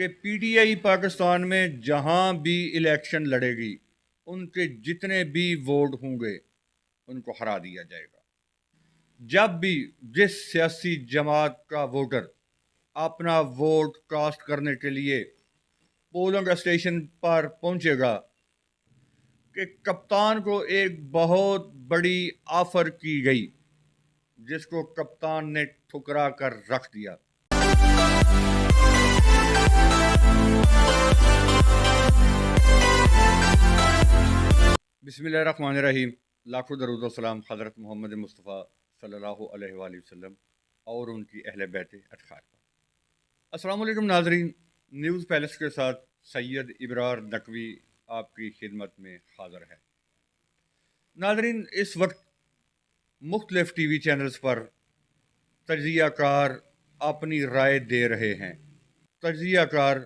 کہ P T I Pakistan میں جہاں بھی الیکشن لڑے گی ان کے جتنے بھی ووٹ ہوں گے ان کو ہرا دیا جائے گا۔ جب بھی جس سیاسی جماعت کا ووٹر اپنا ووٹ کاسٹ کرنے کے لیے پولنگ اسٹیشن پر پہنچے گا کہ کپتان کو ایک بہت بڑی آفر کی گئی جس کو کپتان نے ٹھکرا کر رکھ دیا۔ بسم اللہ الرحمن الرحیم، لاکھوں درود و سلام حضرت محمد مصطفیٰ صلی اللہ علیہ وآلہ وسلم اور ان کی اہل بیت اطہار پر۔ السلام علیکم ناظرین، نیوز پیلس کے ساتھ سید ابرار نقوی آپ کی خدمت میں حاضر ہے۔ ناظرین، اس وقت مختلف ٹی وی چینلز پر تجزیہ کار اپنی رائے دے رہے ہیں۔ تجزیہ کار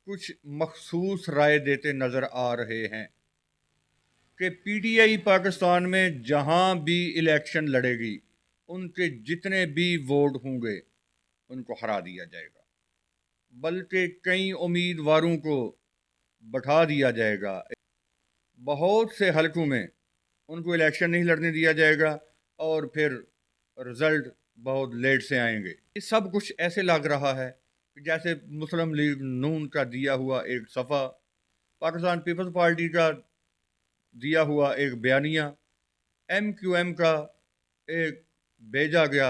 کچھ مخصوص رائے دیتے نظر آ رہے ہیں کہ پی ٹی آئی پاکستان میں جہاں بھی الیکشن لڑے گی ان کے جتنے بھی ووٹ ہوں گے ان کو ہرا دیا جائے گا، بلکہ کئی امیدواروں کو بٹھا دیا جائے گا۔ بہت سے حلقوں میں ان کو الیکشن نہیں لڑنے دیا جائے گا اور پھر رزلٹ بہت لیٹ سے آئیں گے۔ یہ سب کچھ ایسے لگ رہا ہے جیسے مسلم لیگ نون کا دیا ہوا ایک صفحہ، پاکستان پیپلز پارٹی کا دیا ہوا ایک بیانیہ، ایم کیو ایم کا ایک بھیجا گیا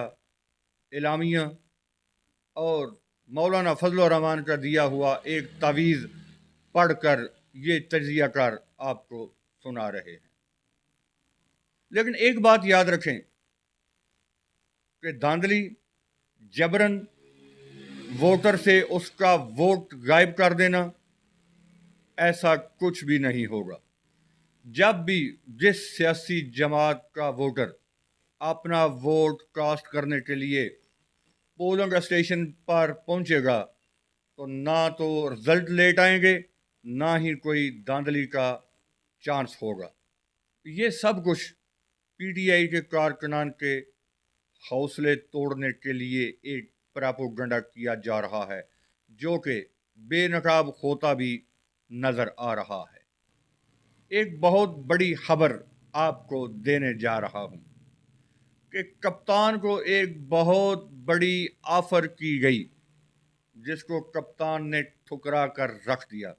اعلامیہ اور مولانا فضل الرحمان کا دیا ہوا ایک تعویذ پڑھ کر یہ تجزیہ کار آپ کو سنا رہے ہیں۔ لیکن ایک بات یاد رکھیں کہ دھاندلی، جبرن ووٹر سے اس کا ووٹ غائب کر دینا، ایسا کچھ بھی نہیں ہوگا۔ جب بھی جس سیاسی جماعت کا ووٹر اپنا ووٹ کاسٹ کرنے کے لیے پولنگ اسٹیشن پر پہنچے گا تو نہ تو رزلٹ لیٹ آئیں گے، نہ ہی کوئی دھاندلی کا چانس ہوگا۔ یہ سب کچھ پی ٹی آئی کے کارکنان کے حوصلے توڑنے کے لیے ایک پراپوگنڈا کیا جا رہا ہے جو کہ بے نقاب ہوتا بھی نظر آ رہا ہے۔ ایک بہت بڑی خبر آپ کو دینے جا رہا ہوں کہ کپتان کو ایک بہت بڑی آفر کی گئی جس کو کپتان نے ٹھکرا کر رکھ دیا۔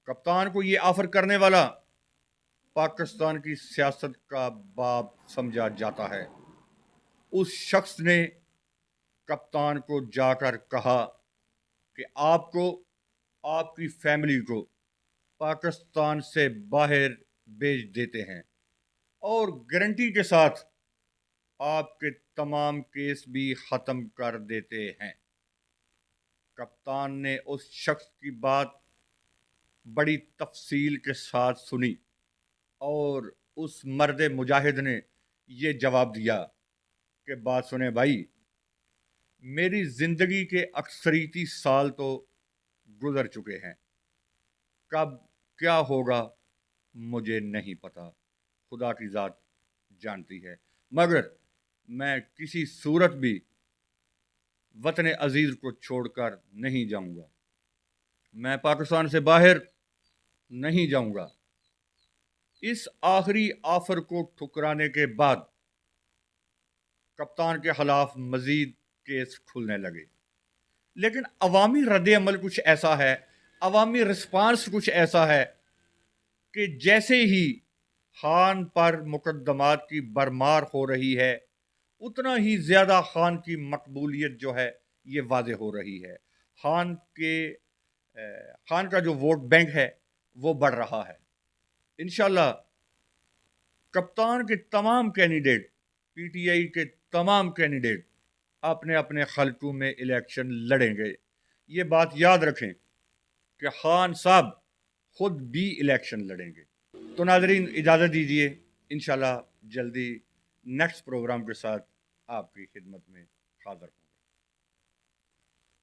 کپتان کو یہ آفر کرنے والا پاکستان کی سیاست کا باپ سمجھا جاتا ہے۔ اس شخص نے کپتان کو جا کر کہا کہ آپ کو، آپ کی فیملی کو پاکستان سے باہر بھیج دیتے ہیں اور گارنٹی کے ساتھ آپ کے تمام کیس بھی ختم کر دیتے ہیں۔ کپتان نے اس شخص کی بات بڑی تفصیل کے ساتھ سنی اور اس مرد مجاہد نے یہ جواب دیا کہ بات سنیں بھائی، میری زندگی کے اکثریتی سال تو گزر چکے ہیں، کب کیا ہوگا مجھے نہیں پتا، خدا کی ذات جانتی ہے، مگر میں کسی صورت بھی وطن عزیز کو چھوڑ کر نہیں جاؤں گا، میں پاکستان سے باہر نہیں جاؤں گا۔ اس آخری آفر کو ٹھکرانے کے بعد کپتان کے خلاف مزید کیس کھلنے لگے، لیکن عوامی رد عمل کچھ ایسا ہے، عوامی رسپانس کچھ ایسا ہے کہ جیسے ہی خان پر مقدمات کی برمار ہو رہی ہے اتنا ہی زیادہ خان کی مقبولیت جو ہے یہ واضح ہو رہی ہے۔ خان کا جو ووٹ بینک ہے وہ بڑھ رہا ہے۔ انشاءاللہ کپتان کے تمام کینڈیڈیٹ، پی ٹی آئی کے تمام کینڈیڈیٹ اپنے اپنے حلقوں میں الیکشن لڑیں گے۔ یہ بات یاد رکھیں کہ خان صاحب خود بھی الیکشن لڑیں گے۔ تو ناظرین اجازت دیجیے، انشاءاللہ جلدی نیکسٹ پروگرام کے ساتھ آپ کی خدمت میں حاضر ہوں۔